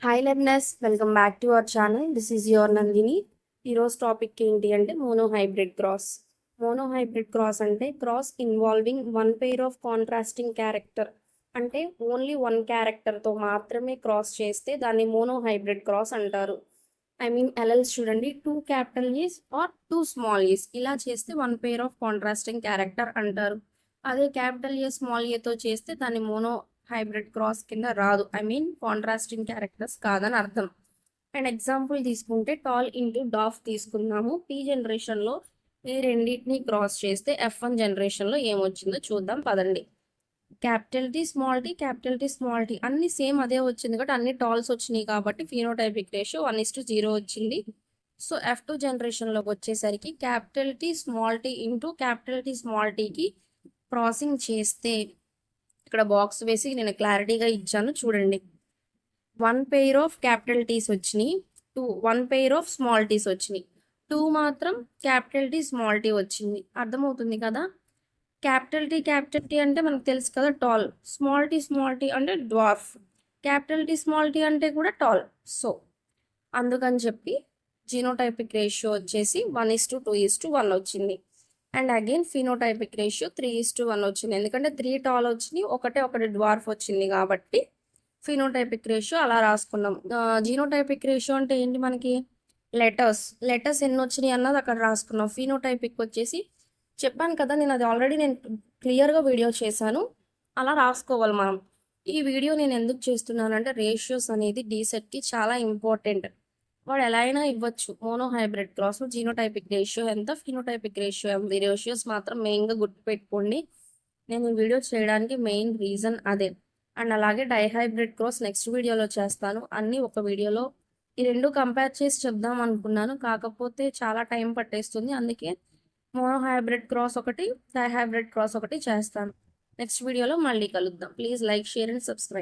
Hi learners, welcome back to our channel. This is your Nandini. ఈరోజు topic ఏంటి అంటే monohybrid cross. Monohybrid cross అంటే cross involving one pair of contrasting character. అంటే only one క్యారెక్టర్తో మాత్రమే cross చేస్తే దాన్ని మోనోహైబ్రిడ్ క్రాస్ అంటారు. ఐ మీన్ ఎల్ఎల్స్ చూడండి, 2 capital E's or 2 small E's, ఇలా చేస్తే one pair of contrasting character అంటారు. అదే క్యాపిటల్ ఏ స్మాల్ ఏతో చేస్తే దాన్ని మోనో హైబ్రిడ్ క్రాస్ కింద రాదు. ఐ మీన్ కాంట్రాస్టింగ్ క్యారెక్టర్స్ కాదని అర్థం. అండ్ ఎగ్జాంపుల్ తీసుకుంటే టాల్ ఇంటూ డాఫ్ తీసుకున్నాము. పీ జనరేషన్లో ఈ రెండింటిని క్రాస్ చేస్తే F1 జనరేషన్లో ఏమొచ్చిందో చూద్దాం పదండి. Capital T small T, capital T small T అన్ని సేమ్ అదే వచ్చింది కాబట్టి అన్ని టాల్స్ వచ్చినాయి కాబట్టి ఫినోటైపిక్ రేషియో 1:0 వచ్చింది. సో F2 జనరేషన్లోకి వచ్చేసరికి capital T small T into capital T small టీకి క్రాసింగ్ చేస్తే ఇక్కడ బాక్స్ వేసి నేను క్లారిటీగా ఇచ్చాను చూడండి. 1 పెయిర్ ఆఫ్ క్యాపిటల్ టీస్ వచ్చినాయి, 1 పెయిర్ ఆఫ్ స్మాల్ టీస్ వచ్చినాయి, 2 మాత్రం క్యాపిటల్ టీ స్మాల్ టీ వచ్చింది. అర్థమవుతుంది కదా. క్యాపిటల్ టీ అంటే మనకు తెలుసు కదా టాల్, స్మాల్ టీ అంటే dwarf, capital T small T అంటే కూడా టాల్. సో అందుకని చెప్పి జీనోటైపిక్ రేషియో వచ్చేసి 1:2:1 వచ్చింది. అండ్ అగైన్ ఫినోటైపిక్ రేషియో 3:1 వచ్చింది. ఎందుకంటే 3 టాల్ వచ్చినాయి, ఒకటి డ్వార్ఫ్ వచ్చింది కాబట్టి ఫినోటైపిక్ రేషియో అలా రాసుకున్నాం. జీనోటైపిక్ రేషియో అంటే ఏంటి, మనకి లెటర్స్ ఎన్ని వచ్చినాయి అన్నది అక్కడ రాసుకున్నాం. ఫినోటైపిక్ వచ్చేసి చెప్పాను కదా, అది ఆల్రెడీ నేను క్లియర్గా వీడియో చేశాను, అలా రాసుకోవాలి మనం. ఈ వీడియో నేను ఎందుకు చేస్తున్నానంటే రేషియోస్ అనేది డీసెట్కి చాలా ఇంపార్టెంట్. వాడు ఎలా అయినా ఇవ్వచ్చు. మోనోహైబ్రిడ్ క్రాస్ జీనోటైపిక్ రేషియో ఎంత, ఫినోటైపిక్ రేషియో ఎంత, ఈ రేషియోస్ మాత్రం మెయిన్గా గుర్తుపెట్టుకోండి. నేను ఈ వీడియో చేయడానికి మెయిన్ రీజన్ అదే. అండ్ అలాగే డైహైబ్రిడ్ క్రాస్ నెక్స్ట్ వీడియోలో చేస్తాను. అన్నీ ఒక వీడియోలో ఈ రెండు కంపేర్ చేసి చెప్దాం అనుకున్నాను, కాకపోతే చాలా టైం పట్టేస్తుంది. అందుకే మోనోహైబ్రిడ్ క్రాస్ ఒకటి, డైహైబ్రిడ్ క్రాస్ ఒకటి చేస్తాను. నెక్స్ట్ వీడియోలో మళ్ళీ కలుద్దాం. Please like, share and subscribe.